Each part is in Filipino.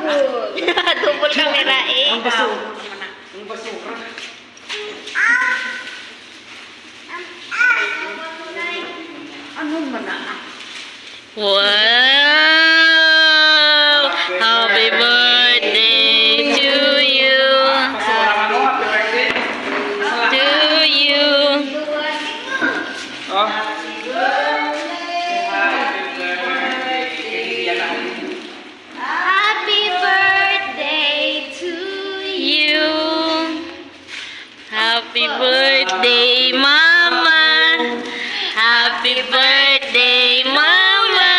Double camera eh. Ang basura. Ang basura. Ano man na? Wow! Happy birthday to you. Basura mo, happy birthday. To you. Oh. Happy birthday to you. Happy birthday, Mama. Happy birthday, Mama.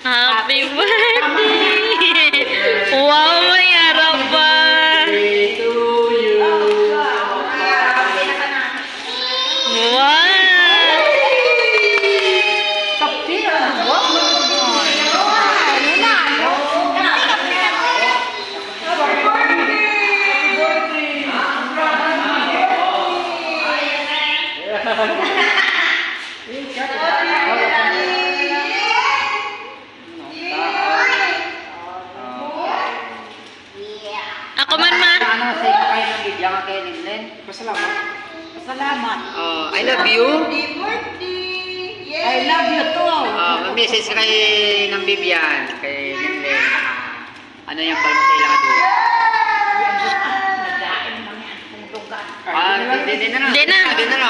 Happy birthday. Wow, may araw pa. Wow. Ako man ma. Ano, say pa kayo ng bibiyang kay Linlen. Pasalamat. Salamat. Oh, I love you. I love you too. Message kay ng Bibian, kay Linlen. Ano yung pala mo sa ilang ado? Nagdain lang yan. Nagdugan. Hindi na. Hindi na. Hindi na.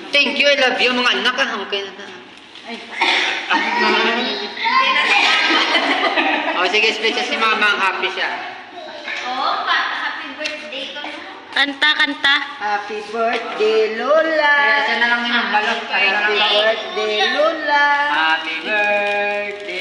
Thank you, I love you, mga anak. Okay na. Ay, Oh, sige, special si Mama, ang happy siya. Kanta, kanta. happy birthday, Lola. Kaya siya na lang yun ang balot. Happy birthday, Lola. Happy birthday